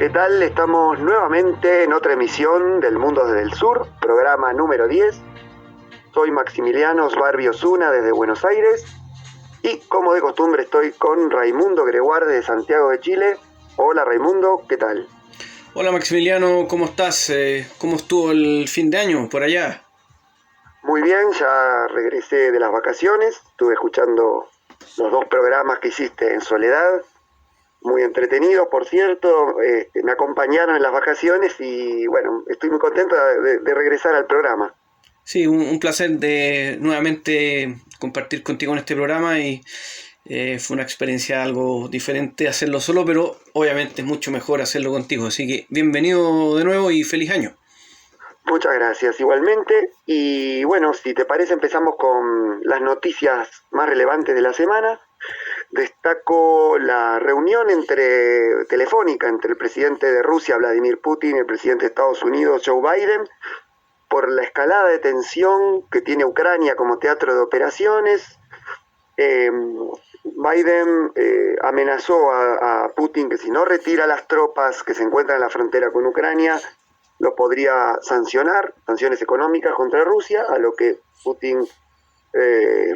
¿Qué tal? Estamos nuevamente en otra emisión del Mundo desde el Sur, programa número 10. Soy Maximiliano Sbarbi Osuna desde Buenos Aires y como de costumbre estoy con Raimundo Greguar de Santiago de Chile. Hola Raimundo, ¿qué tal? Hola Maximiliano, ¿cómo estás? ¿Cómo estuvo el fin de año por allá? Muy bien, ya regresé de las vacaciones, estuve escuchando los dos programas que hiciste en soledad. Muy entretenido, por cierto, me acompañaron en las vacaciones y bueno, estoy muy contento de regresar al programa. Sí, un placer de nuevamente compartir contigo en este programa y fue una experiencia algo diferente hacerlo solo, pero obviamente es mucho mejor hacerlo contigo, así que bienvenido de nuevo y feliz año. Muchas gracias, igualmente, y bueno, si te parece empezamos con las noticias más relevantes de la semana. Destaco la reunión telefónica entre el presidente de Rusia, Vladimir Putin, y el presidente de Estados Unidos, Joe Biden, por la escalada de tensión que tiene Ucrania como teatro de operaciones. Biden amenazó a Putin que si no retira las tropas que se encuentran en la frontera con Ucrania, lo podría sancionar, sanciones económicas contra Rusia, a lo que Putin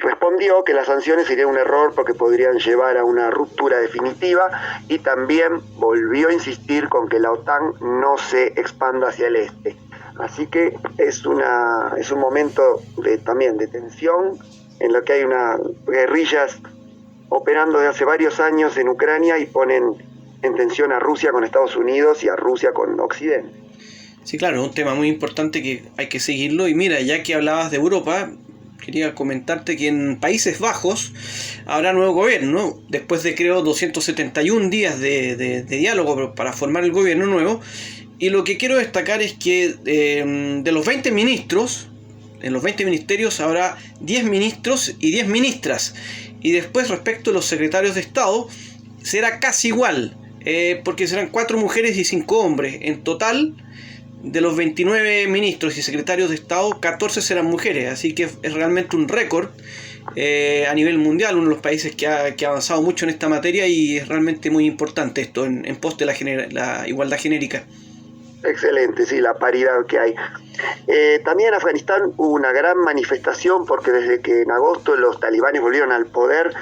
respondió que las sanciones serían un error porque podrían llevar a una ruptura definitiva, y también volvió a insistir con que la OTAN no se expanda hacia el este. Así que es un momento también de tensión en lo que hay guerrillas operando desde hace varios años en Ucrania y ponen en tensión a Rusia con Estados Unidos y a Rusia con Occidente. Sí, claro, un tema muy importante que hay que seguirlo. Y mira, ya que hablabas de Europa, quería comentarte que en Países Bajos habrá nuevo gobierno, después de creo 271 días de diálogo para formar el gobierno nuevo. Y lo que quiero destacar es que de los 20 ministros, en los 20 ministerios habrá 10 ministros y 10 ministras. Y después respecto a los secretarios de Estado será casi igual, porque serán 4 mujeres y 5 hombres. En total, de los 29 ministros y secretarios de Estado, 14 serán mujeres, así que es realmente un récord a nivel mundial, uno de los países que ha avanzado mucho en esta materia, y es realmente muy importante esto en pos de la igualdad genérica. Excelente, sí, la paridad que hay. También en Afganistán hubo una gran manifestación porque desde que en agosto los talibanes volvieron al poder,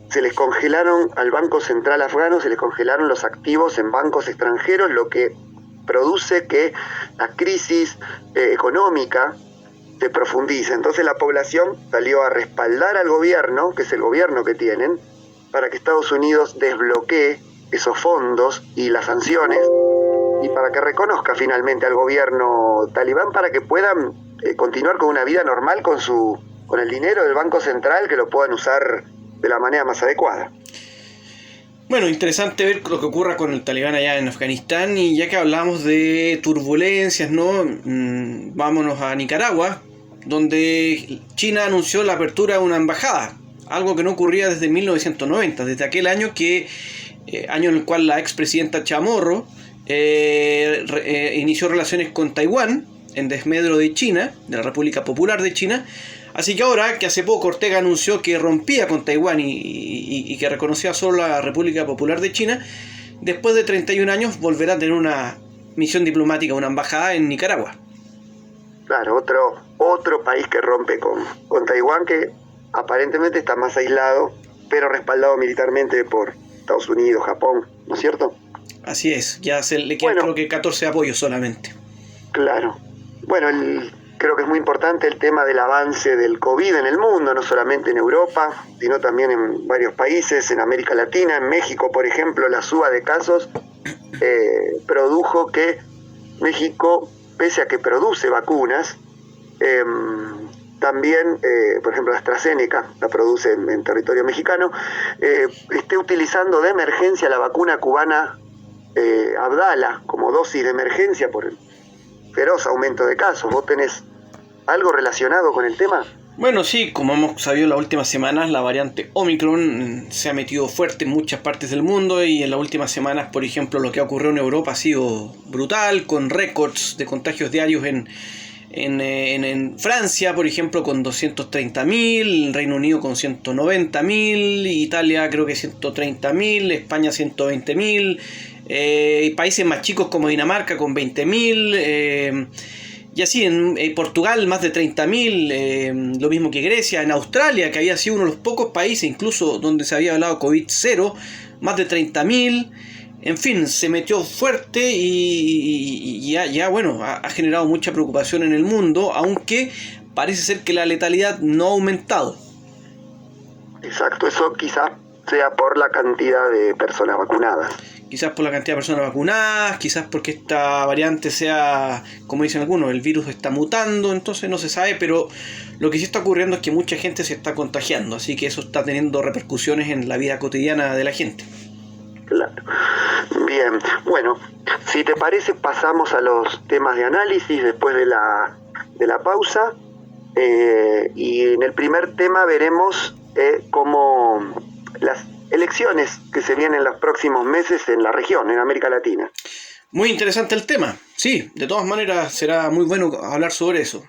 se les congelaron al Banco Central afgano, se les congelaron los activos en bancos extranjeros, lo que produce que la crisis económica se profundice. Entonces la población salió a respaldar al gobierno, que es el gobierno que tienen, para que Estados Unidos desbloquee esos fondos y las sanciones, y para que reconozca finalmente al gobierno talibán para que puedan continuar con una vida normal con el dinero del Banco Central, que lo puedan usar de la manera más adecuada. Bueno, interesante ver lo que ocurra con el talibán allá en Afganistán. Y ya que hablamos de turbulencias, ¿no? Vámonos a Nicaragua, donde China anunció la apertura de una embajada, algo que no ocurría desde 1990, desde aquel año año en el cual la expresidenta Chamorro inició relaciones con Taiwán en desmedro de China, de la República Popular de China. Así que ahora que hace poco Ortega anunció que rompía con Taiwán y que reconocía solo la República Popular de China, después de 31 años volverá a tener una misión diplomática, una embajada en Nicaragua. Claro, otro país que rompe con Taiwán, que aparentemente está más aislado, pero respaldado militarmente por Estados Unidos, Japón, ¿no es cierto? Así es, ya se le quedan creo que 14 apoyos solamente. Claro. Bueno, creo que es muy importante el tema del avance del COVID en el mundo, no solamente en Europa, sino también en varios países, en América Latina, en México, por ejemplo, la suba de casos produjo que México, pese a que produce vacunas, también, por ejemplo, AstraZeneca la produce en territorio mexicano, esté utilizando de emergencia la vacuna cubana Abdala como dosis de emergencia por el feroz aumento de casos. ¿Vos tenés algo relacionado con el tema? Bueno, sí, como hemos sabido en las últimas semanas, la variante Omicron se ha metido fuerte en muchas partes del mundo, y en las últimas semanas, por ejemplo, lo que ha ocurrido en Europa ha sido brutal, con récords de contagios diarios en Francia, por ejemplo, con 230.000, Reino Unido con 190.000, Italia creo que 130.000, España 120.000, países más chicos como Dinamarca con 20.000, y así en Portugal más de 30.000, lo mismo que Grecia, en Australia, que había sido uno de los pocos países incluso donde se había hablado COVID-0, más de 30.000. En fin, se metió fuerte y ya bueno, ha generado mucha preocupación en el mundo, aunque parece ser que la letalidad no ha aumentado. Exacto, eso quizás sea por la cantidad de personas vacunadas. Quizás por la cantidad de personas vacunadas, quizás porque esta variante sea, como dicen algunos, el virus está mutando, entonces no se sabe, pero lo que sí está ocurriendo es que mucha gente se está contagiando, así que eso está teniendo repercusiones en la vida cotidiana de la gente. Claro. Bien, bueno, si te parece pasamos a los temas de análisis después de la pausa, y en el primer tema veremos cómo las elecciones que se vienen en los próximos meses en la región, en América Latina. Muy interesante el tema, sí, de todas maneras será muy bueno hablar sobre eso.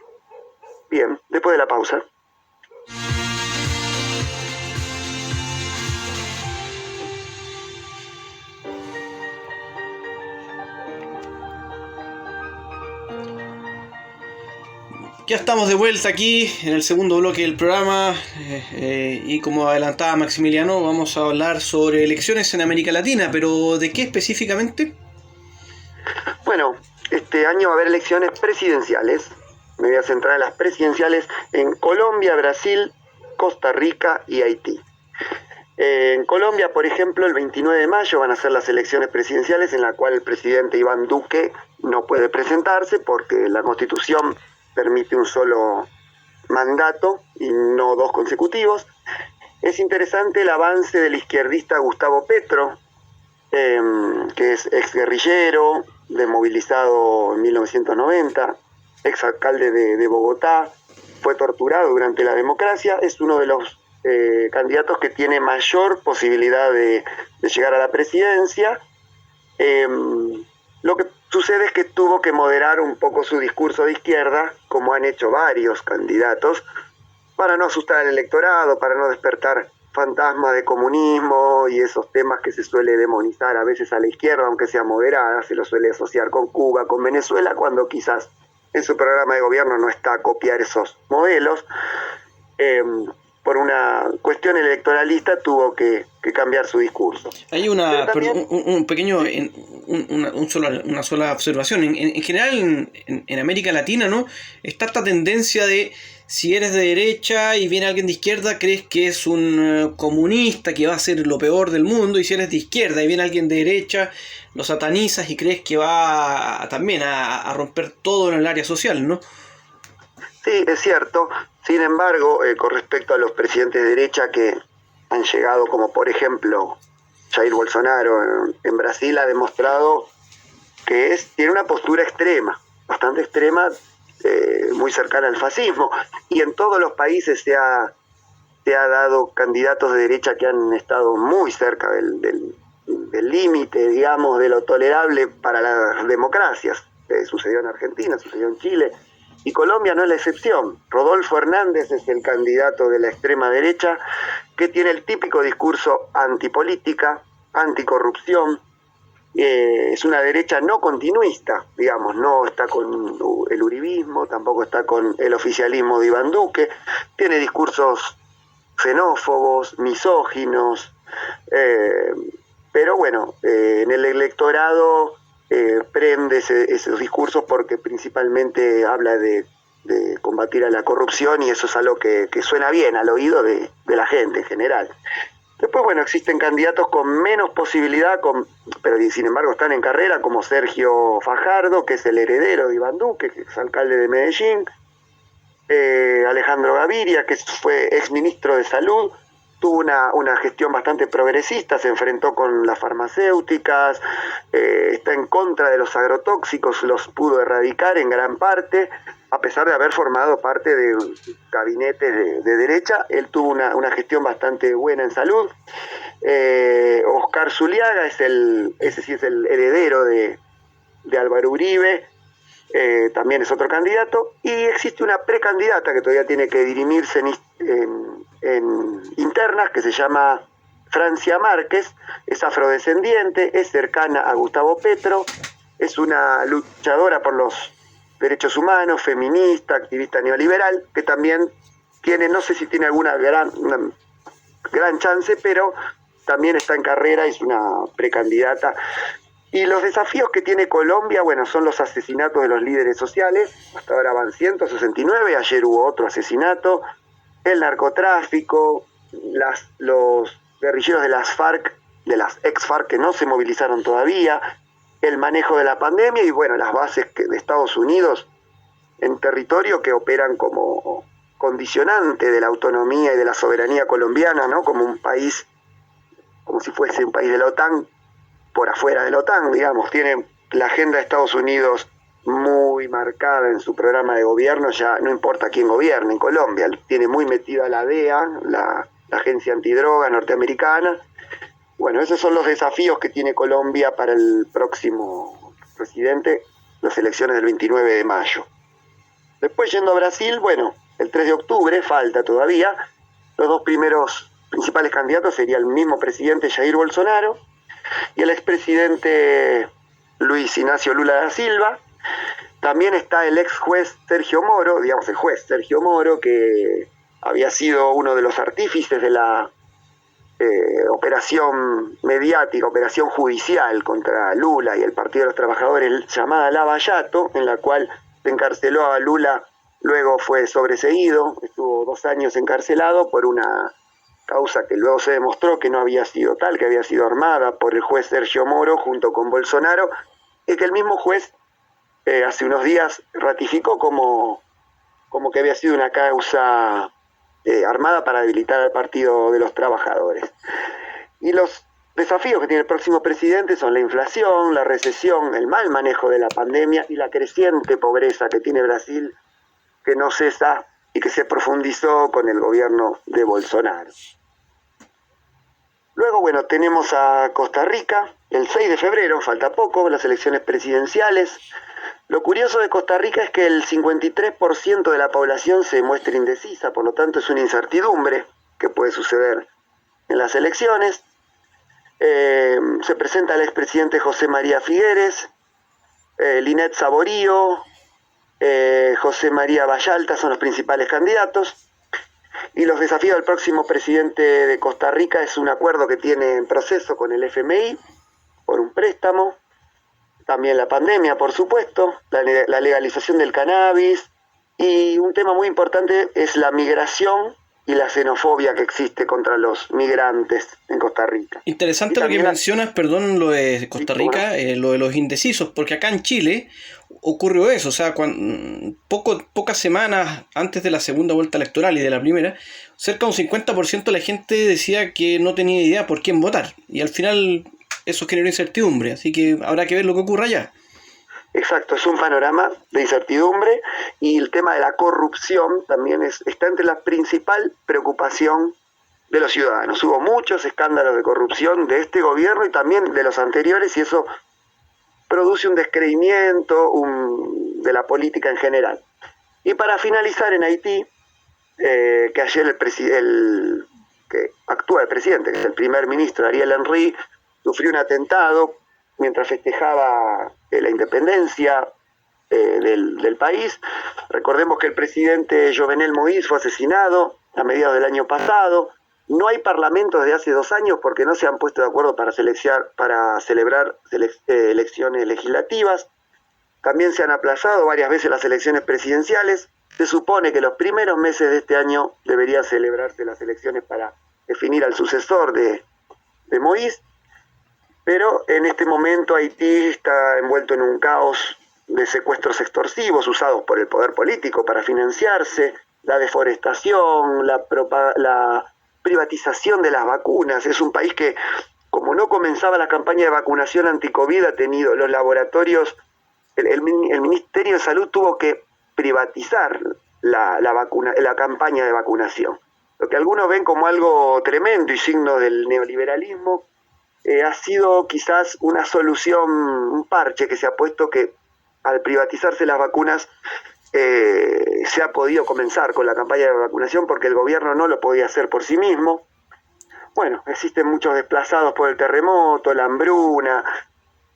Bien, después de la pausa. Ya estamos de vuelta aquí en el segundo bloque del programa, y como adelantaba Maximiliano, vamos a hablar sobre elecciones en América Latina, pero ¿de qué específicamente? Bueno, este año va a haber elecciones presidenciales. Me voy a centrar en las presidenciales en Colombia, Brasil, Costa Rica y Haití. En Colombia, por ejemplo, el 29 de mayo van a ser las elecciones presidenciales en la cual el presidente Iván Duque no puede presentarse porque la Constitución permite un solo mandato y no dos consecutivos. Es interesante el avance del izquierdista Gustavo Petro, que es exguerrillero, desmovilizado en 1990, exalcalde de Bogotá, fue torturado durante la democracia, es uno de los candidatos que tiene mayor posibilidad de llegar a la presidencia. Lo que sucede es que tuvo que moderar un poco su discurso de izquierda, como han hecho varios candidatos, para no asustar al electorado, para no despertar fantasmas de comunismo y esos temas que se suele demonizar a veces a la izquierda, aunque sea moderada, se lo suele asociar con Cuba, con Venezuela, cuando quizás en su programa de gobierno no está a copiar esos modelos. Por una cuestión electoralista tuvo que cambiar su discurso. Hay una sola observación. En general en América Latina, ¿no? Está esta tendencia de si eres de derecha y viene alguien de izquierda, crees que es un comunista que va a ser lo peor del mundo, y si eres de izquierda y viene alguien de derecha, lo satanizas y crees que va también a romper todo en el área social, ¿no? Sí, es cierto. Sin embargo, con respecto a los presidentes de derecha que han llegado, como por ejemplo Jair Bolsonaro en Brasil, ha demostrado que tiene una postura extrema, bastante extrema, muy cercana al fascismo. Y en todos los países se ha dado candidatos de derecha que han estado muy cerca del límite, digamos, de lo tolerable para las democracias. Sucedió en Argentina, sucedió en Chile. Y Colombia no es la excepción. Rodolfo Hernández es el candidato de la extrema derecha que tiene el típico discurso antipolítica, anticorrupción. Es una derecha no continuista, digamos, no está con el uribismo, tampoco está con el oficialismo de Iván Duque. Tiene discursos xenófobos, misóginos, pero bueno, en el electorado prende esos discursos porque principalmente habla de combatir a la corrupción, y eso es algo que suena bien al oído de la gente en general. Después, bueno, existen candidatos con menos posibilidad, pero sin embargo están en carrera, como Sergio Fajardo, que es el heredero de Iván Duque, que es alcalde de Medellín, Alejandro Gaviria, que fue exministro de Salud, tuvo una gestión bastante progresista, se enfrentó con las farmacéuticas, está en contra de los agrotóxicos, los pudo erradicar en gran parte, a pesar de haber formado parte de gabinetes de derecha. Él tuvo una gestión bastante buena en salud. Oscar Zuliaga, ese sí es el heredero de Álvaro Uribe, también es otro candidato, y existe una precandidata que todavía tiene que dirimirse en internas, que se llama Francia Márquez, es afrodescendiente, es cercana a Gustavo Petro, es una luchadora por los derechos humanos, feminista, activista neoliberal, que también tiene, no sé si tiene una gran chance, pero también está en carrera, es una precandidata. Y los desafíos que tiene Colombia, bueno, son los asesinatos de los líderes sociales, hasta ahora van 169, ayer hubo otro asesinato, el narcotráfico, los guerrilleros de las FARC, de las ex-FARC que no se movilizaron todavía, el manejo de la pandemia y bueno, las bases de Estados Unidos en territorio que operan como condicionante de la autonomía y de la soberanía colombiana, ¿no? Como un país, como si fuese un país de la OTAN, por afuera de la OTAN, digamos. Tiene la agenda de Estados Unidos muy marcada en su programa de gobierno, ya no importa quién gobierne en Colombia, tiene muy metida la DEA, la agencia antidroga norteamericana. Bueno, esos son los desafíos que tiene Colombia para el próximo presidente, las elecciones del 29 de mayo. Después, yendo a Brasil, bueno, el 3 de octubre, falta todavía, los dos primeros principales candidatos sería el mismo presidente Jair Bolsonaro y el expresidente Luis Ignacio Lula da Silva. También está el ex juez Sergio Moro, digamos el juez Sergio Moro, que había sido uno de los artífices de la operación mediática, operación judicial contra Lula y el Partido de los Trabajadores llamada Lava Jato, en la cual se encarceló a Lula, luego fue sobreseído, estuvo 2 años encarcelado por una causa que luego se demostró que no había sido tal, que había sido armada por el juez Sergio Moro junto con Bolsonaro, y que el mismo juez hace unos días ratificó como que había sido una causa armada para debilitar al Partido de los Trabajadores. Y los desafíos que tiene el próximo presidente son la inflación, la recesión, el mal manejo de la pandemia y la creciente pobreza que tiene Brasil, que no cesa y que se profundizó con el gobierno de Bolsonaro. Luego, bueno, tenemos a Costa Rica, el 6 de febrero, falta poco, las elecciones presidenciales. Lo curioso de Costa Rica es que el 53% de la población se muestra indecisa, por lo tanto es una incertidumbre que puede suceder en las elecciones. Se presenta el expresidente José María Figueres, Linet Saborío, José María Vallalta son los principales candidatos. Y los desafíos del próximo presidente de Costa Rica es un acuerdo que tiene en proceso con el FMI por un préstamo, también la pandemia, por supuesto, la legalización del cannabis, y un tema muy importante es la migración y la xenofobia que existe contra los migrantes en Costa Rica. Interesante lo que mencionas, perdón, lo de Costa Rica, lo de los indecisos, porque acá en Chile ocurrió eso, o sea, pocas semanas antes de la segunda vuelta electoral y de la primera, cerca de un 50% de la gente decía que no tenía idea por quién votar, y al final eso generó incertidumbre, así que habrá que ver lo que ocurra allá. Exacto, es un panorama de incertidumbre, y el tema de la corrupción también está entre la principal preocupación de los ciudadanos. Hubo muchos escándalos de corrupción de este gobierno y también de los anteriores, y eso produce un descreimiento de la política en general. Y para finalizar, en Haití, que ayer el que actúa el presidente, que es el primer ministro Ariel Henry, sufrió un atentado mientras festejaba la independencia del país. Recordemos que el presidente Jovenel Moïse fue asesinado a mediados del año pasado. No hay parlamento desde hace 2 años porque no se han puesto de acuerdo para celebrar elecciones legislativas. También se han aplazado varias veces las elecciones presidenciales. Se supone que los primeros meses de este año deberían celebrarse las elecciones para definir al sucesor de Moïse. Pero en este momento Haití está envuelto en un caos de secuestros extorsivos usados por el poder político para financiarse, la deforestación, la privatización de las vacunas. Es un país que, como no comenzaba la campaña de vacunación anti-COVID, ha tenido los laboratorios, el Ministerio de Salud tuvo que privatizar la campaña de vacunación. Lo que algunos ven como algo tremendo y signo del neoliberalismo, ha sido quizás una solución, un parche que se ha puesto, que al privatizarse las vacunas se ha podido comenzar con la campaña de vacunación porque el gobierno no lo podía hacer por sí mismo. bueno, existen muchos desplazados por el terremoto, la hambruna.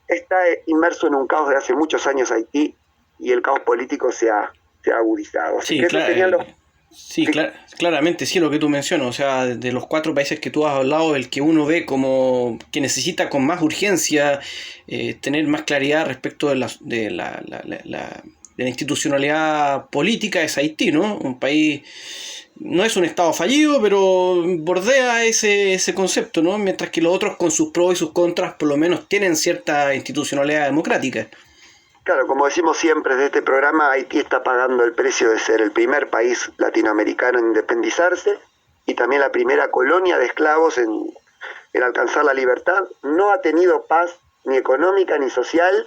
Está inmerso en un caos de hace muchos años Haití y el caos político se ha agudizado. Así Sí, que esos serían los... sí, Sí, claramente, sí, lo que tú mencionas. O sea, de los 4 países que tú has hablado, el que uno ve como que necesita con más urgencia tener más claridad respecto de la institucionalidad política es Haití, ¿no? Un país, no es un estado fallido, pero bordea ese concepto, ¿no? Mientras que los otros, con sus pros y sus contras, por lo menos tienen cierta institucionalidad democrática. claro, como decimos siempre desde este programa, Haití está pagando el precio de ser el primer país latinoamericano en independizarse y también la primera colonia de esclavos en alcanzar la libertad. No ha tenido paz ni económica ni social,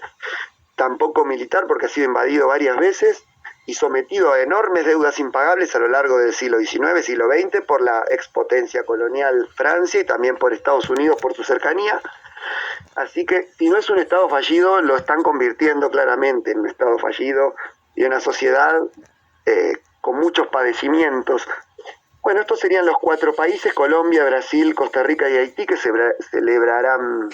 tampoco militar, porque ha sido invadido varias veces y sometido a enormes deudas impagables a lo largo del siglo XIX, siglo XX, por la expotencia colonial Francia y también por Estados Unidos por su cercanía. Así que si no es un Estado fallido, lo están convirtiendo claramente en un Estado fallido y en una sociedad con muchos padecimientos. Bueno, estos serían los 4 países: Colombia, Brasil, Costa Rica y Haití, que celebrarán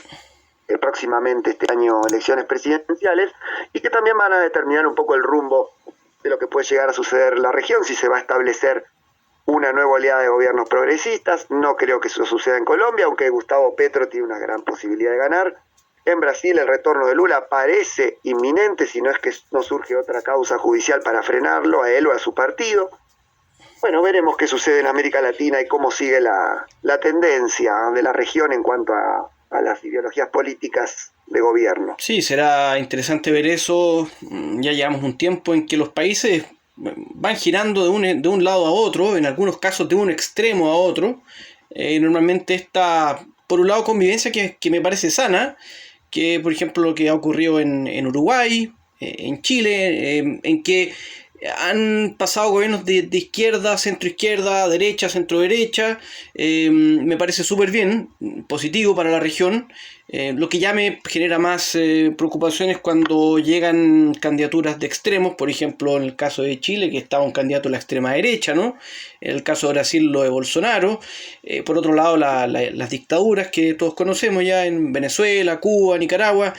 próximamente este año elecciones presidenciales y que también van a determinar un poco el rumbo de lo que puede llegar a suceder en la región, si se va a establecer una nueva oleada de gobiernos progresistas. No creo que eso suceda en Colombia, aunque Gustavo Petro tiene una gran posibilidad de ganar. En Brasil el retorno de Lula parece inminente, si no es que no surge otra causa judicial para frenarlo, a él o a su partido. Bueno, veremos qué sucede en América Latina y cómo sigue la tendencia de la región en cuanto a las ideologías políticas de gobierno. Sí, será interesante ver eso. Ya llevamos un tiempo en que los países van girando de un lado a otro, en algunos casos de un extremo a otro. Normalmente esta, por un lado, convivencia que me parece sana, que por ejemplo lo que ha ocurrido en Uruguay, en Chile, en que han pasado gobiernos de izquierda, centro-izquierda, derecha, centro-derecha. Me parece súper bien, positivo para la región. Lo que ya me genera más preocupaciones cuando llegan candidaturas de extremos, por ejemplo en el caso de Chile, que estaba un candidato a la extrema derecha, ¿no? En el caso de Brasil, lo de Bolsonaro. Por otro lado, las dictaduras que todos conocemos ya en Venezuela, Cuba, Nicaragua.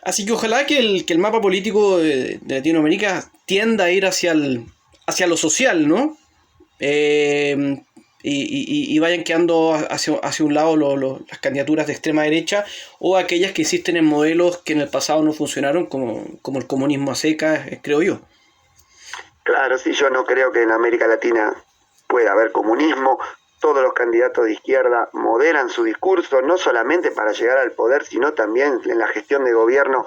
Así que ojalá que el mapa político de Latinoamérica tienda a ir hacia lo social, ¿no? Y vayan quedando hacia un lado las candidaturas de extrema derecha o aquellas que insisten en modelos que en el pasado no funcionaron, como el comunismo a secas, creo yo. Claro, sí, yo no creo que en América Latina pueda haber comunismo. Todos los candidatos de izquierda moderan su discurso, no solamente para llegar al poder, sino también en la gestión de gobierno.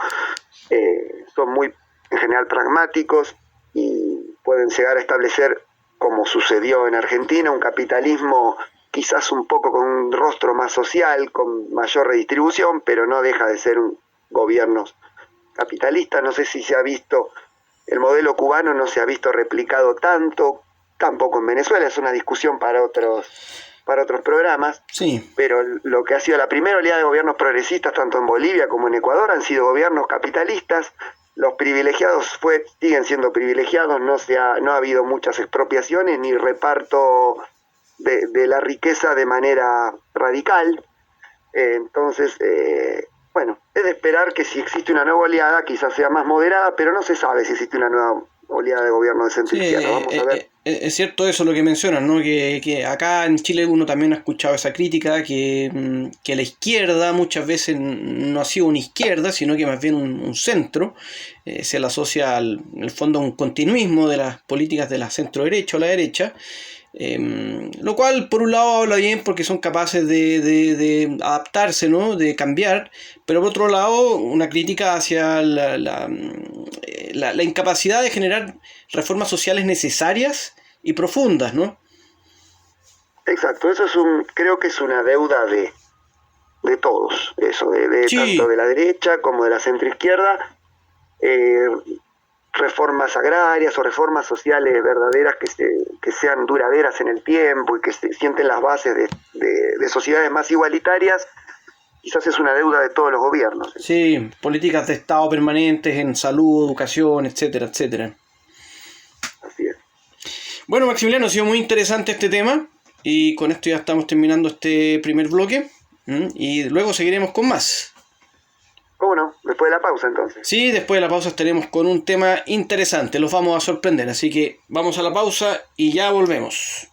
Son muy, en general, pragmáticos y pueden llegar a establecer, como sucedió en Argentina, un capitalismo quizás un poco con un rostro más social, con mayor redistribución, pero no deja de ser un gobierno capitalista. No sé si se ha visto, el modelo cubano no se ha visto replicado tanto, tampoco en Venezuela, es una discusión para otros programas. Sí. Pero lo que ha sido la primera oleada de gobiernos progresistas, tanto en Bolivia como en Ecuador, han sido gobiernos capitalistas. Los privilegiados siguen siendo privilegiados, no ha habido muchas expropiaciones ni reparto de la riqueza de manera radical. Entonces, bueno, es de esperar que si existe una nueva oleada, quizás sea más moderada, pero no se sabe si existe una nueva oleada de gobierno de centro izquierda. Vamos a ver. Es cierto eso lo que mencionas, ¿no? Que acá en Chile uno también ha escuchado esa crítica, que la izquierda muchas veces no ha sido una izquierda, sino que más bien un centro. Se le asocia en el fondo a un continuismo de las políticas de la centro derecha o la derecha. Lo cual por un lado habla bien porque son capaces de adaptarse, ¿no? De cambiar, pero por otro lado una crítica hacia la incapacidad de generar reformas sociales necesarias y profundas, ¿no? Exacto, eso creo que es una deuda de todos, eso, Sí. Tanto de la derecha como de la centroizquierda. Reformas agrarias o reformas sociales verdaderas que sean duraderas en el tiempo y que se sienten las bases de sociedades más igualitarias. Quizás es una deuda de todos los gobiernos. Sí, políticas de Estado permanentes en salud, educación, etcétera, etcétera. Así es. Bueno, Maximiliano, ha sido muy interesante este tema. y con esto ya estamos terminando este primer bloque. Y luego seguiremos con más. ¿Cómo no? Después de la pausa, entonces. Sí, después de la pausa estaremos con un tema interesante. Los vamos a sorprender. Así que vamos a la pausa y ya volvemos.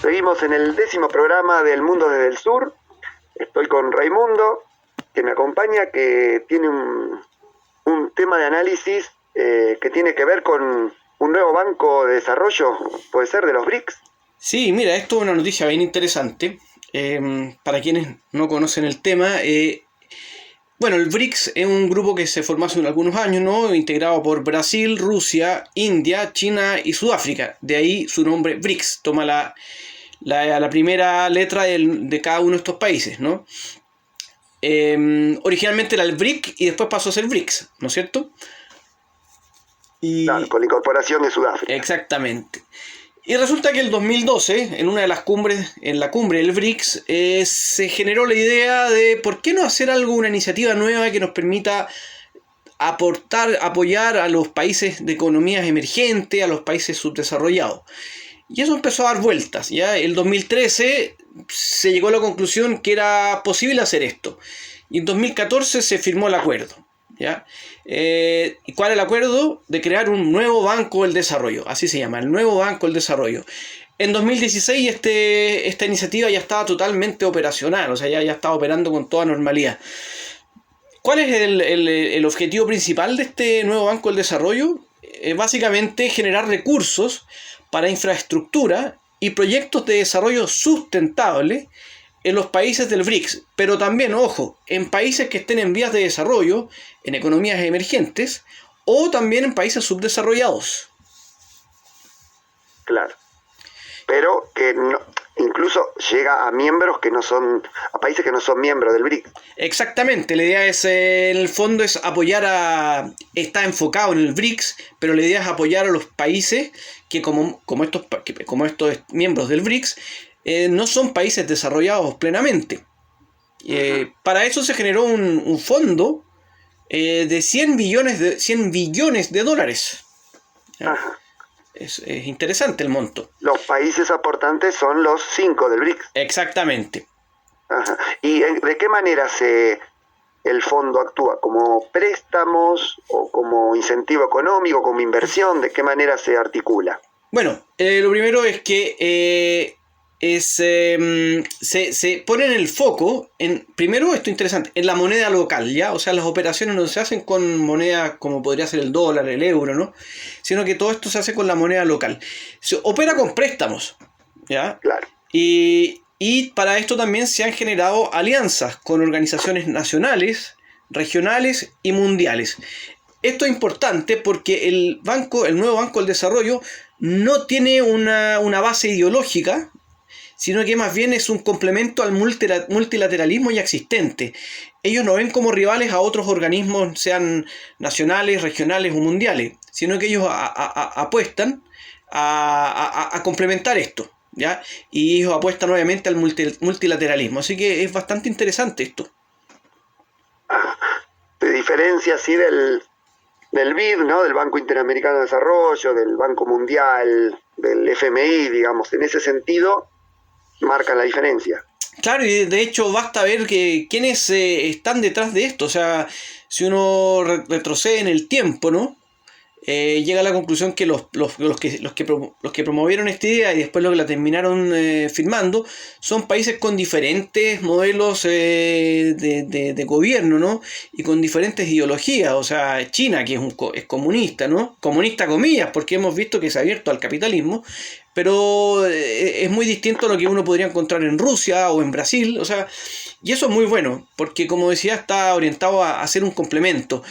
Seguimos en el 10º programa del Mundo desde el Sur. Estoy con Raimundo, que me acompaña, que tiene un tema de análisis que tiene que ver con un nuevo banco de desarrollo, puede ser, de los BRICS. Sí, mira, esto es una noticia bien interesante. Para quienes no conocen el tema, bueno, el BRICS es un grupo que se formó hace algunos años, ¿no? Integrado por Brasil, Rusia, India, China y Sudáfrica. De ahí su nombre BRICS, toma la primera letra de cada uno de estos países, ¿no? Originalmente era el BRIC y después pasó a ser BRICS, ¿no es cierto? Claro, con la incorporación de Sudáfrica. Exactamente. Y resulta que el 2012, en una de las cumbres, en la cumbre del BRICS, se generó la idea de por qué no hacer una iniciativa nueva que nos permita apoyar a los países de economías emergentes, a los países subdesarrollados. Y eso empezó a dar vueltas. ¿Ya? El 2013 se llegó a la conclusión que era posible hacer esto. Y en 2014 se firmó el acuerdo. ¿Ya? ¿Y cuál es el acuerdo? De crear un nuevo Banco del Desarrollo. Así se llama, el nuevo Banco del Desarrollo. En 2016 esta iniciativa ya estaba totalmente operacional. O sea, ya estaba operando con toda normalidad. ¿Cuál es el objetivo principal de este nuevo Banco del Desarrollo? Básicamente generar recursos para infraestructura y proyectos de desarrollo sustentable en los países del BRICS, pero también, ojo, en países que estén en vías de desarrollo, en economías emergentes, o también en países subdesarrollados. Claro, pero que no, incluso llega a miembros que no son, a países que no son miembros del BRICS. Exactamente, la idea es, en el fondo, es apoyar está enfocado en el BRICS, pero la idea es apoyar a los países que como estos miembros del BRICS, no son países desarrollados plenamente. Para eso se generó un fondo de 100 billones de dólares. Es interesante el monto. Los países aportantes son los 5 del BRICS. Exactamente. Ajá. ¿Y de qué manera el fondo actúa? ¿Como préstamos o como incentivo económico, como inversión? ¿De qué manera se articula? Bueno, lo primero es que se pone en el foco, primero, esto interesante, en la moneda local, ¿ya? O sea, las operaciones no se hacen con moneda como podría ser el dólar, el euro, ¿no? Sino que todo esto se hace con la moneda local. Se opera con préstamos, ¿ya? Claro. Y para esto también se han generado alianzas con organizaciones nacionales, regionales y mundiales. Esto es importante porque el nuevo Banco del Desarrollo no tiene una base ideológica, sino que más bien es un complemento al multilateralismo ya existente. Ellos no ven como rivales a otros organismos, sean nacionales, regionales o mundiales, sino que ellos apuestan a complementar esto, ¿ya? Y ellos apuestan obviamente al multilateralismo. Así que es bastante interesante esto. Se diferencia así del BID, ¿no? Del Banco Interamericano de Desarrollo, del Banco Mundial, del FMI, digamos. En ese sentido, marcan la diferencia. Claro, y de hecho basta ver quiénes están detrás de esto. O sea, si uno retrocede en el tiempo, ¿no? Llega a la conclusión que los que promovieron esta idea y después los que la terminaron firmando son países con diferentes modelos de gobierno, ¿no? Y con diferentes ideologías. O sea, China, que es comunista, ¿no? Comunista comillas, porque hemos visto que se ha abierto al capitalismo, pero es muy distinto a lo que uno podría encontrar en Rusia o en Brasil. O sea, y eso es muy bueno, porque como decía, está orientado a hacer un complemento.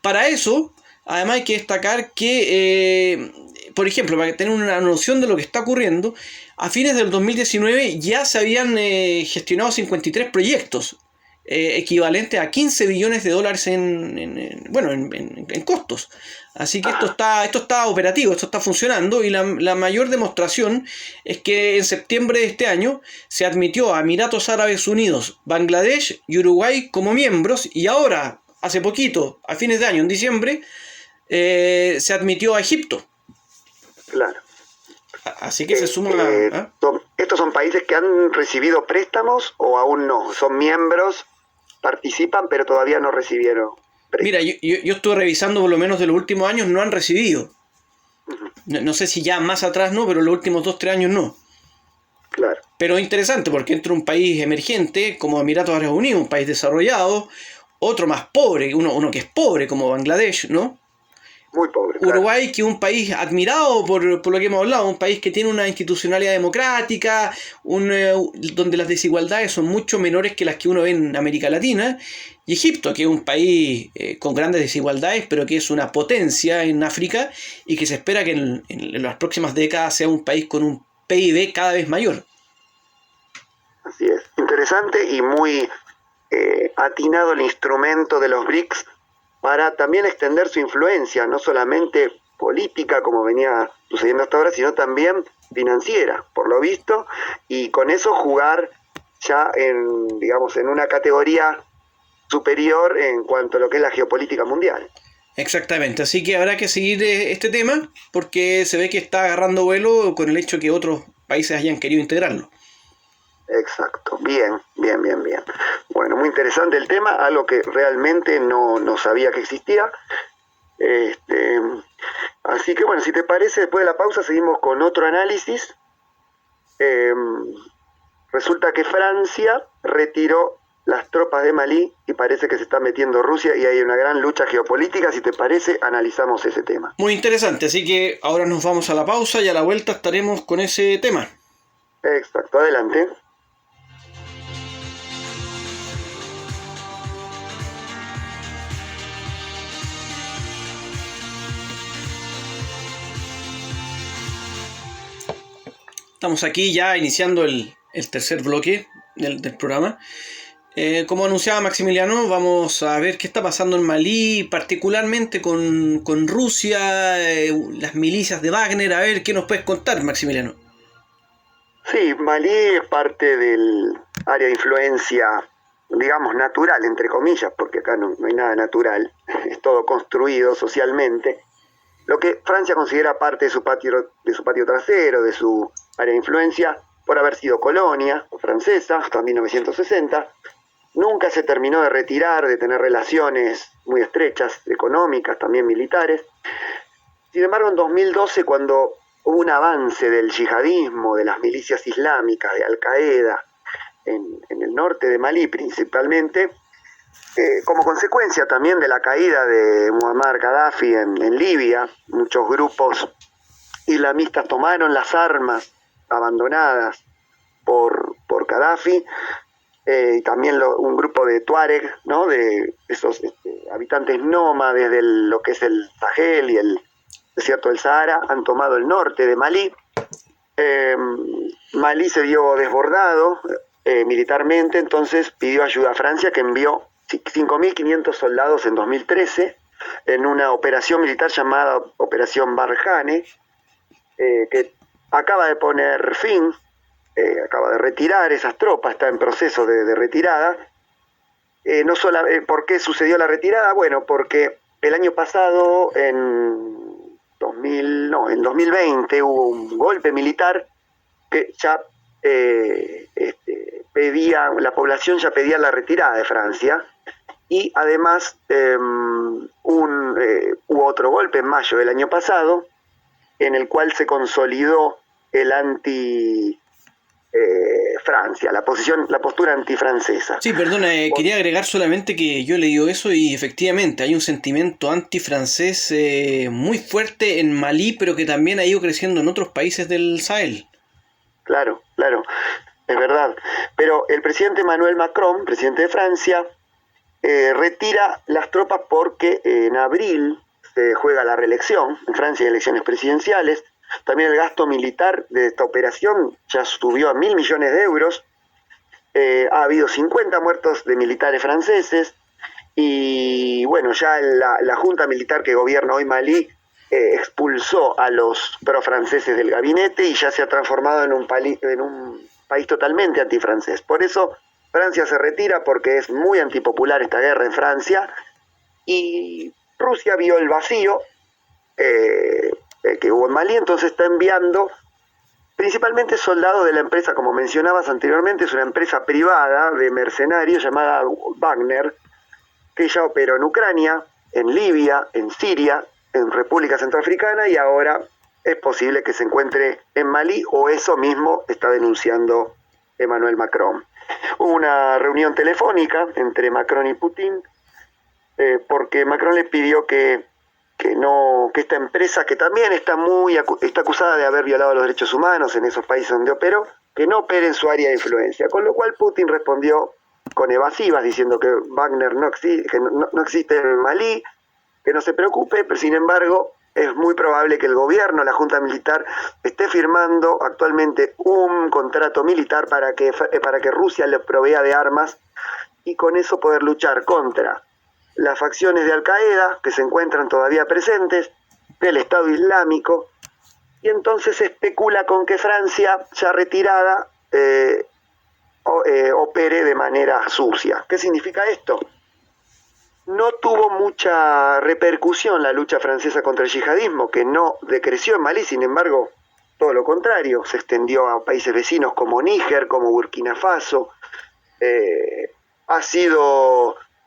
Para eso, además hay que destacar que, por ejemplo, para tener una noción de lo que está ocurriendo, a fines del 2019 ya se habían gestionado 53 proyectos equivalente a 15 billones de dólares en costos. Así que esto está operativo, esto está funcionando, y la mayor demostración es que en septiembre de este año se admitió a Emiratos Árabes Unidos, Bangladesh y Uruguay como miembros, y ahora, hace poquito, a fines de año, en diciembre, se admitió a Egipto. Claro. Así que se suma ¿Estos son países que han recibido préstamos o aún no? ¿Son miembros, participan, pero todavía no recibieron préstamos? Mira, yo estuve revisando por lo menos de los últimos años, no han recibido. Uh-huh. No sé si ya más atrás no, pero los últimos 2-3 años no. Claro. Pero es interesante porque entre un país emergente como Emiratos Árabes Unidos, un país desarrollado, otro más pobre, uno que es pobre como Bangladesh, ¿no? Muy pobre. Uruguay, que es un país admirado por lo que hemos hablado, un país que tiene una institucionalidad democrática, donde las desigualdades son mucho menores que las que uno ve en América Latina, y Egipto, que es un país con grandes desigualdades, pero que es una potencia en África y que se espera que en las próximas décadas sea un país con un PIB cada vez mayor. Así es. Interesante y muy atinado el instrumento de los BRICS para también extender su influencia, no solamente política, como venía sucediendo hasta ahora, sino también financiera, por lo visto, y con eso jugar ya en una categoría superior en cuanto a lo que es la geopolítica mundial. Exactamente, así que habrá que seguir este tema, porque se ve que está agarrando vuelo con el hecho que otros países hayan querido integrarlo. Exacto, bien. Bueno, muy interesante el tema, algo que realmente no sabía que existía. Así que bueno, si te parece, después de la pausa seguimos con otro análisis. Resulta que Francia retiró las tropas de Malí y parece que se está metiendo Rusia y hay una gran lucha geopolítica. Si te parece, analizamos ese tema. Muy interesante, así que ahora nos vamos a la pausa y a la vuelta estaremos con ese tema. Exacto, adelante. Estamos aquí ya iniciando el tercer bloque del programa. Como anunciaba Maximiliano, vamos a ver qué está pasando en Malí, particularmente con Rusia, las milicias de Wagner. A ver qué nos puedes contar, Maximiliano. Sí, Malí es parte del área de influencia, digamos, natural, entre comillas, porque acá no hay nada natural, es todo construido socialmente. Lo que Francia considera parte de su patio trasero, de su área de influencia, por haber sido colonia francesa hasta 1960, nunca se terminó de retirar, de tener relaciones muy estrechas, económicas, también militares. Sin embargo, en 2012, cuando hubo un avance del yihadismo, de las milicias islámicas, de Al-Qaeda, en el norte de Malí principalmente, como consecuencia también de la caída de Muammar Gaddafi en Libia, muchos grupos islamistas tomaron las armas abandonadas por Gaddafi, y también un grupo de Tuareg, ¿no? De esos habitantes nómades de lo que es el Sahel y el desierto del Sahara, han tomado el norte de Malí. Malí se vio desbordado militarmente, entonces pidió ayuda a Francia, que envió 5.500 soldados en 2013 en una operación militar llamada Operación Barkhane, que acaba de poner fin, acaba de retirar esas tropas, está en proceso de retirada. No solo, ¿por qué sucedió la retirada? Bueno, porque el año pasado, en 2020, hubo un golpe militar que ya la población ya pedía la retirada de Francia, y además hubo otro golpe en mayo del año pasado, en el cual se consolidó el Francia, la postura antifrancesa. Sí, perdona, quería agregar solamente que yo he leído eso y efectivamente hay un sentimiento antifrancés muy fuerte en Malí, pero que también ha ido creciendo en otros países del Sahel. Claro, es verdad. Pero el presidente Emmanuel Macron, presidente de Francia, retira las tropas porque en abril se juega la reelección. En Francia hay elecciones presidenciales. También el gasto militar de esta operación ya subió a 1.000 millones de euros. Ha habido 50 muertos de militares franceses y bueno, ya la junta militar que gobierna hoy Malí expulsó a los pro-franceses del gabinete y ya se ha transformado en un país totalmente antifrancés. Por eso Francia se retira porque es muy antipopular esta guerra en Francia y Rusia vio el vacío que hubo en Malí, entonces está enviando principalmente soldados de la empresa, como mencionabas anteriormente, es una empresa privada de mercenarios llamada Wagner, que ya operó en Ucrania, en Libia, en Siria, en República Centroafricana y ahora es posible que se encuentre en Malí o eso mismo está denunciando Emmanuel Macron. Hubo una reunión telefónica entre Macron y Putin porque Macron le pidió que esta empresa, que también está acusada de haber violado los derechos humanos en esos países donde operó, que no opere en su área de influencia. Con lo cual Putin respondió con evasivas, diciendo que Wagner no existe en Malí, que no se preocupe, pero sin embargo es muy probable que el gobierno, la junta militar, esté firmando actualmente un contrato militar para que Rusia le provea de armas y con eso poder luchar contra las facciones de Al-Qaeda, que se encuentran todavía presentes, del Estado Islámico, y entonces se especula con que Francia, ya retirada, opere de manera sucia. ¿Qué significa esto? No tuvo mucha repercusión la lucha francesa contra el yihadismo, que no decreció en Malí, sin embargo, todo lo contrario, se extendió a países vecinos como Níger, como Burkina Faso.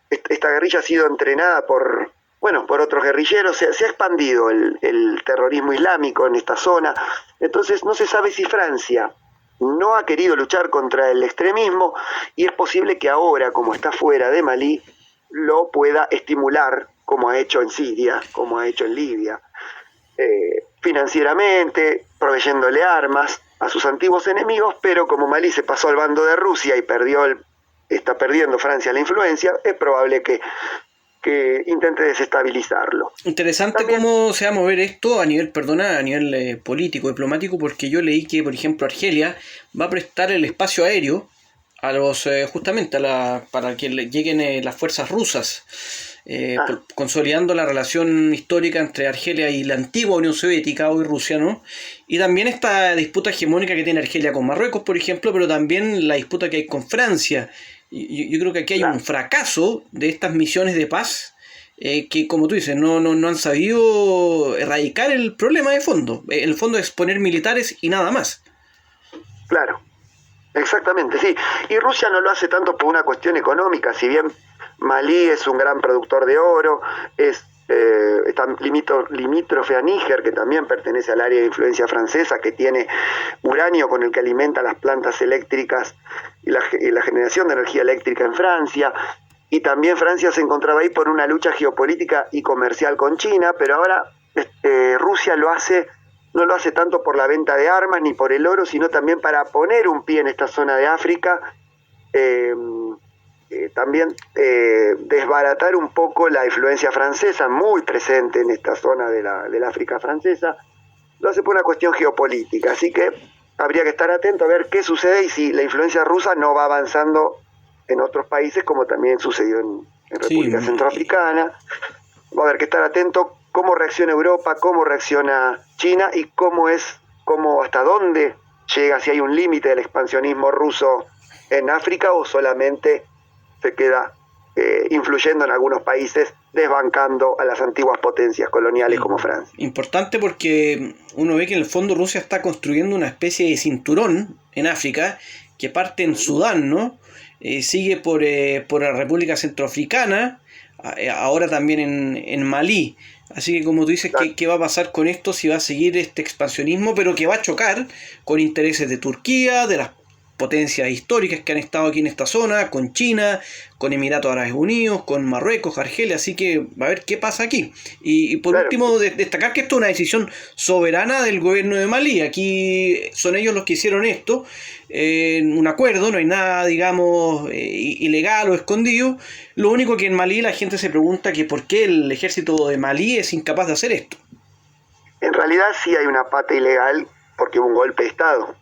Esta guerrilla ha sido entrenada por otros guerrilleros, se ha expandido el terrorismo islámico en esta zona, entonces no se sabe si Francia no ha querido luchar contra el extremismo y es posible que ahora, como está fuera de Malí, lo pueda estimular, como ha hecho en Siria, como ha hecho en Libia, financieramente, proveyéndole armas a sus antiguos enemigos, pero como Malí se pasó al bando de Rusia y está perdiendo Francia la influencia, es probable que intente desestabilizarlo. Interesante también cómo se va a mover esto a nivel político, diplomático, porque yo leí que, por ejemplo, Argelia va a prestar el espacio aéreo a los para que lleguen las fuerzas rusas, consolidando la relación histórica entre Argelia y la antigua Unión Soviética, hoy Rusia, ¿no? Y también esta disputa hegemónica que tiene Argelia con Marruecos, por ejemplo, pero también la disputa que hay con Francia. Yo creo que aquí hay un fracaso de estas misiones de paz que, como tú dices, no han sabido erradicar el problema de fondo. El fondo es poner militares y nada más. Claro, exactamente, sí. Y Rusia no lo hace tanto por una cuestión económica, si bien Malí es un gran productor de oro, está limítrofe a Níger, que también pertenece al área de influencia francesa, que tiene uranio con el que alimenta las plantas eléctricas y la generación de energía eléctrica en Francia, y también Francia se encontraba ahí por una lucha geopolítica y comercial con China, pero ahora Rusia no lo hace tanto por la venta de armas ni por el oro, sino también para poner un pie en esta zona de África, también desbaratar un poco la influencia francesa, muy presente en esta zona del África francesa. Lo hace por una cuestión geopolítica, así que habría que estar atento a ver qué sucede y si la influencia rusa no va avanzando en otros países, como también sucedió en República Centroafricana. Va a haber que estar atento cómo reacciona Europa, cómo reacciona China y hasta dónde llega, si hay un límite del expansionismo ruso en África o solamente se queda influyendo en algunos países, desbancando a las antiguas potencias coloniales como Francia. Importante porque uno ve que en el fondo Rusia está construyendo una especie de cinturón en África que parte en Sudán, ¿no? Sigue por la República Centroafricana, ahora también en Malí. Así que como tú dices, ¿qué va a pasar con esto? Si va a seguir este expansionismo, pero que va a chocar con intereses de Turquía, de las potencias históricas que han estado aquí en esta zona, con China, con Emiratos Árabes Unidos, con Marruecos, Argelia, así que va a ver qué pasa aquí. Y por último, destacar que esto es una decisión soberana del gobierno de Malí. Aquí son ellos los que hicieron esto, un acuerdo, no hay nada, digamos, ilegal o escondido. Lo único que en Malí la gente se pregunta que por qué el ejército de Malí es incapaz de hacer esto. En realidad sí hay una pata ilegal porque hubo un golpe de Estado.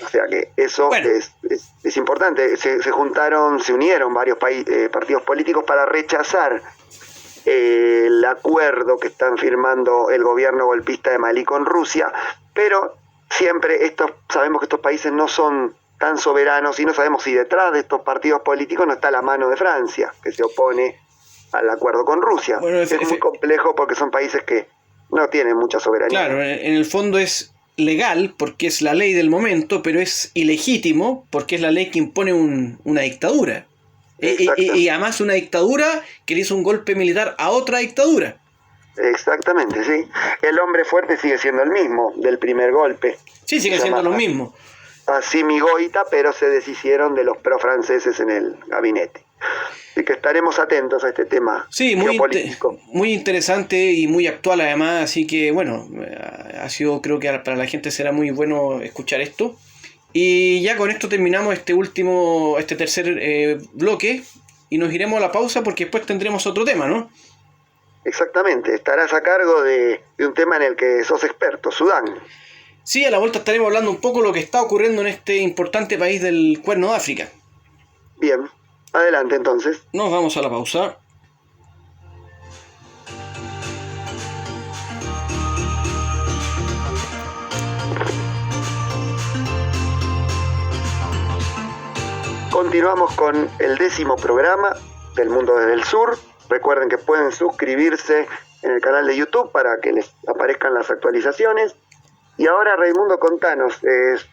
O sea que eso Bueno, es importante. Se unieron varios partidos políticos para rechazar el acuerdo que están firmando el gobierno golpista de Malí con Rusia, pero siempre sabemos que estos países no son tan soberanos y no sabemos si detrás de estos partidos políticos no está la mano de Francia, que se opone al acuerdo con Rusia. Bueno, es muy complejo porque son países que no tienen mucha soberanía. Claro, en el fondo es legal porque es la ley del momento, pero es ilegítimo porque es la ley que impone una dictadura. Y además una dictadura que le hizo un golpe militar a otra dictadura. Exactamente, sí. El hombre fuerte sigue siendo el mismo del primer golpe. Sí, sigue siendo lo mismo. Assimi Goïta, pero se deshicieron de los pro-franceses en el gabinete. Así que estaremos atentos a este tema. Sí, muy interesante y muy actual además, así que bueno, creo que para la gente será muy bueno escuchar esto. Y ya con esto terminamos este tercer bloque y nos iremos a la pausa porque después tendremos otro tema, ¿no? Exactamente, estarás a cargo de un tema en el que sos experto, Sudán. Sí, a la vuelta estaremos hablando un poco de lo que está ocurriendo en este importante país del Cuerno de África. Bien, adelante entonces. Nos vamos a la pausa. Continuamos con el 10º programa del Mundo desde el Sur. Recuerden que pueden suscribirse en el canal de YouTube para que les aparezcan las actualizaciones. Y ahora, Raimundo, contanos,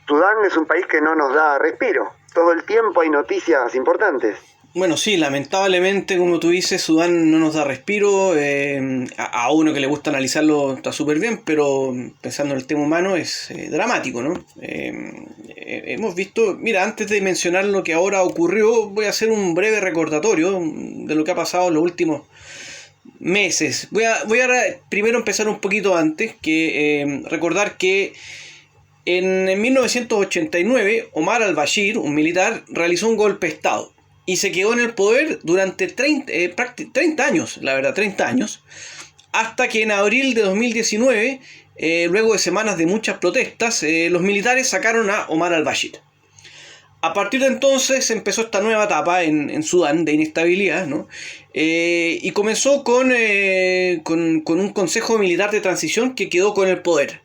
Sudán es un país que no nos da respiro. Todo el tiempo hay noticias importantes. Bueno, sí, lamentablemente, como tú dices, Sudán no nos da respiro. A uno que le gusta analizarlo está súper bien, pero pensando en el tema humano es dramático, ¿no? Hemos visto, mira, antes de mencionar lo que ahora ocurrió, voy a hacer un breve recordatorio de lo que ha pasado en los últimos meses. Voy a primero empezar un poquito antes, que recordar que en 1989 Omar al-Bashir, un militar, realizó un golpe de Estado y se quedó en el poder durante 30 años, la verdad, 30 años, hasta que en abril de 2019, luego de semanas de muchas protestas, los militares sacaron a Omar al-Bashir. A partir de entonces empezó esta nueva etapa en Sudán de inestabilidad, ¿no? Y comenzó con un consejo militar de transición que quedó con el poder.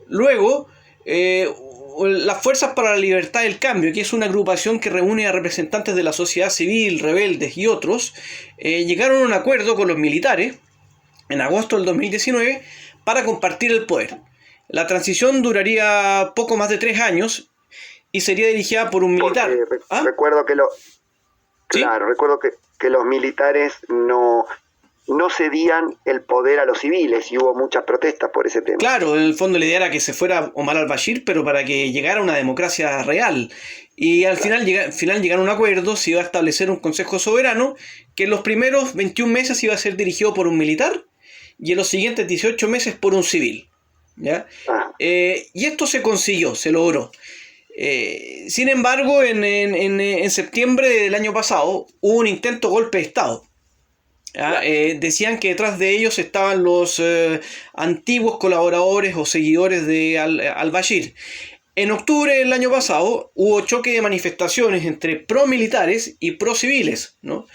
Luego, las Fuerzas para la Libertad del Cambio, que es una agrupación que reúne a representantes de la sociedad civil, rebeldes y otros, llegaron a un acuerdo con los militares en agosto del 2019 para compartir el poder. La transición duraría poco más de 3 años y sería dirigida por un militar. Recuerdo que recuerdo que los militares no cedían el poder a los civiles y hubo muchas protestas por ese tema. Claro, en el fondo la idea era que se fuera Omar al-Bashir, pero para que llegara una democracia real. Y al final llegaron a un acuerdo, se iba a establecer un consejo soberano que en los primeros 21 meses iba a ser dirigido por un militar y en los siguientes 18 meses por un civil, ¿ya? Y esto se consiguió, se logró. Sin embargo, en septiembre del año pasado hubo un intento golpe de Estado. Decían que detrás de ellos estaban los antiguos colaboradores o seguidores de al-Bashir. En octubre del año pasado hubo choque de manifestaciones entre pro-militares y pro-civiles, ¿no?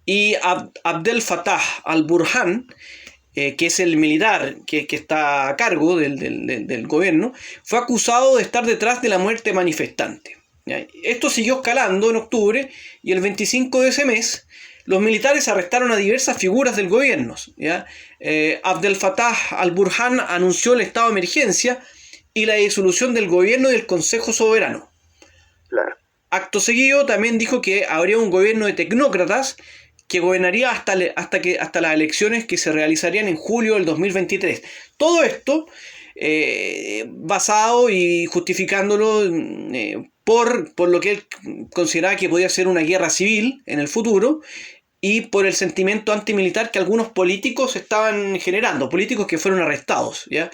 Y Abdel Fattah al-Burhan, que es el militar que está a cargo del gobierno, fue acusado de estar detrás de la muerte de manifestantes. Esto siguió escalando en octubre y el 25 de ese mes los militares arrestaron a diversas figuras del gobierno. Abdel Fattah al-Burhan anunció el estado de emergencia y la disolución del gobierno y del Consejo Soberano. Claro. Acto seguido también dijo que habría un gobierno de tecnócratas que gobernaría hasta las elecciones que se realizarían en julio del 2023. Todo esto basado y justificándolo por lo que él consideraba que podía ser una guerra civil en el futuro y por el sentimiento antimilitar que algunos políticos estaban generando, políticos que fueron arrestados, ¿ya?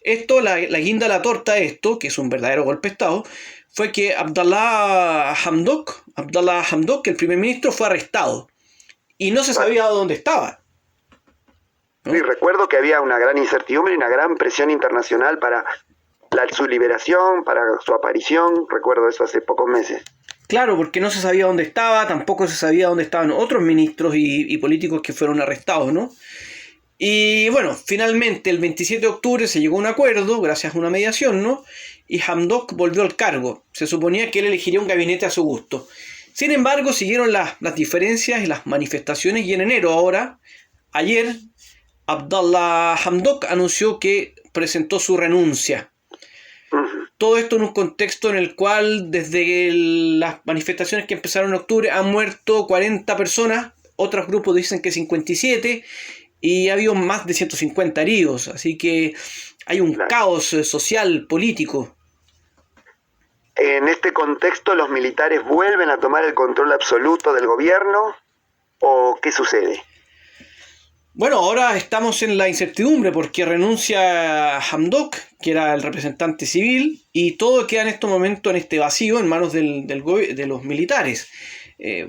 Esto, la guinda de la torta de esto, que es un verdadero golpe de Estado, fue que Abdallah Hamdok, el primer ministro, fue arrestado y no se sabía dónde estaba, ¿no? Sí, recuerdo que había una gran incertidumbre y una gran presión internacional para su liberación, para su aparición, recuerdo eso hace pocos meses. Claro, porque no se sabía dónde estaba, tampoco se sabía dónde estaban otros ministros y políticos que fueron arrestados, ¿no? Y bueno, finalmente el 27 de octubre se llegó a un acuerdo, gracias a una mediación, ¿no? Y Hamdok volvió al cargo. Se suponía que él elegiría un gabinete a su gusto. Sin embargo, siguieron las diferencias y las manifestaciones, y en enero ayer, Abdallah Hamdok anunció que presentó su renuncia. Todo esto en un contexto en el cual desde las manifestaciones que empezaron en octubre han muerto 40 personas, otros grupos dicen que 57, y ha habido más de 150 heridos, así que hay un caos social, político. En este contexto, ¿los militares vuelven a tomar el control absoluto del gobierno o qué sucede? Bueno, ahora estamos en la incertidumbre porque renuncia Hamdok, que era el representante civil, y todo queda en este momento en este vacío en manos de los militares.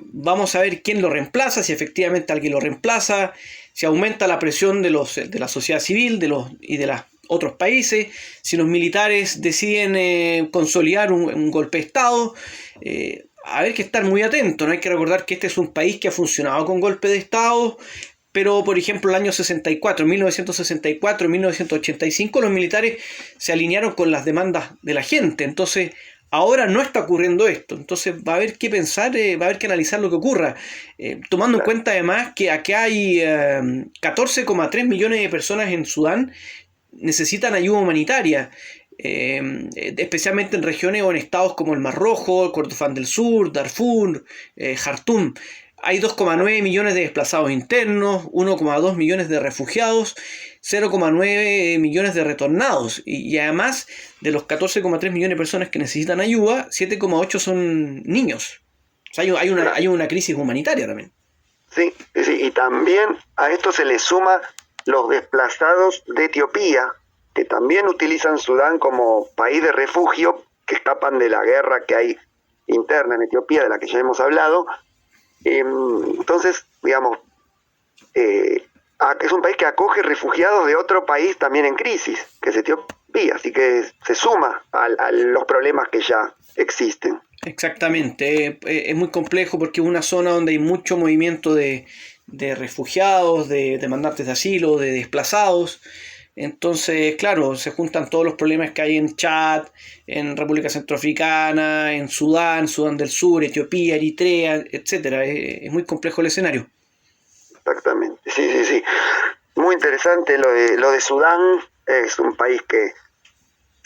Vamos a ver quién lo reemplaza, si efectivamente alguien lo reemplaza, si aumenta la presión de la sociedad civil y de los otros países, si los militares deciden consolidar un golpe de Estado. Hay que estar muy atentos, ¿no? Hay que recordar que este es un país que ha funcionado con golpe de Estado. Pero, por ejemplo, el año 64, 1964, 1985, los militares se alinearon con las demandas de la gente. Entonces, ahora no está ocurriendo esto. Entonces, va a haber que pensar, va a haber que analizar lo que ocurra. Tomando en cuenta, además, que aquí hay 14,3 millones de personas en Sudán necesitan ayuda humanitaria. Especialmente en regiones o en estados como el Mar Rojo, Kordofán del Sur, Darfur, Jartum. Hay 2,9 millones de desplazados internos, 1,2 millones de refugiados, 0,9 millones de retornados. Y además, de los 14,3 millones de personas que necesitan ayuda, 7,8 son niños. O sea, hay una crisis humanitaria también. Sí, y también a esto se le suma los desplazados de Etiopía, que también utilizan Sudán como país de refugio, que escapan de la guerra que hay interna en Etiopía, de la que ya hemos hablado. Entonces, digamos, es un país que acoge refugiados de otro país también en crisis, que es Etiopía, así que se suma a los problemas que ya existen. Exactamente, es muy complejo porque es una zona donde hay mucho movimiento de refugiados, de demandantes de asilo, de desplazados. Entonces, claro, se juntan todos los problemas que hay en Chad, en República Centroafricana, en Sudán, Sudán del Sur, Etiopía, Eritrea, etcétera. Es muy complejo el escenario. Exactamente, sí. Muy interesante lo de Sudán. Es un país que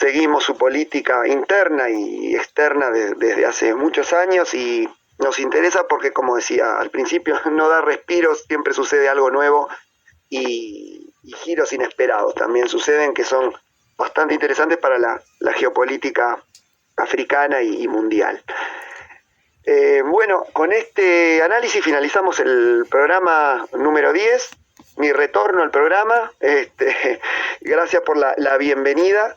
seguimos su política interna y externa desde hace muchos años y nos interesa porque, como decía al principio, no da respiros, siempre sucede algo nuevo y giros inesperados también suceden que son bastante interesantes para la geopolítica africana y mundial. Bueno, con este análisis finalizamos el programa número 10, mi retorno al programa. Gracias por la bienvenida.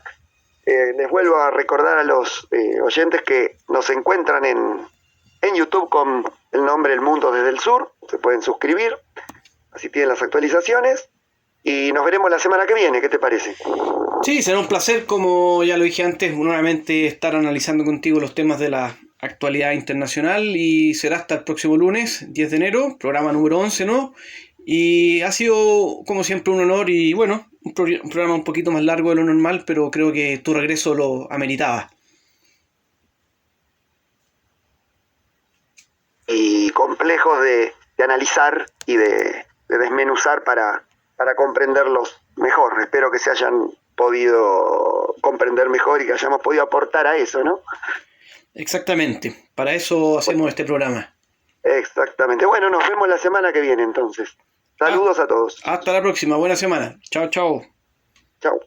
Les vuelvo a recordar a los oyentes que nos encuentran en YouTube con el nombre El Mundo desde el Sur. Se pueden suscribir, así tienen las actualizaciones. Y nos veremos la semana que viene, ¿qué te parece? Sí, será un placer, como ya lo dije antes, nuevamente estar analizando contigo los temas de la actualidad internacional y será hasta el próximo lunes, 10 de enero, programa número 11, ¿no? Y ha sido, como siempre, un honor y, bueno, un programa un poquito más largo de lo normal, pero creo que tu regreso lo ameritaba. Y complejos de analizar y de desmenuzar para comprenderlos mejor. Espero que se hayan podido comprender mejor y que hayamos podido aportar a eso, ¿no? Exactamente, para eso hacemos este programa. Exactamente. Bueno, nos vemos la semana que viene entonces. Saludos a todos. Hasta la próxima, buena semana. Chao, chao. Chao.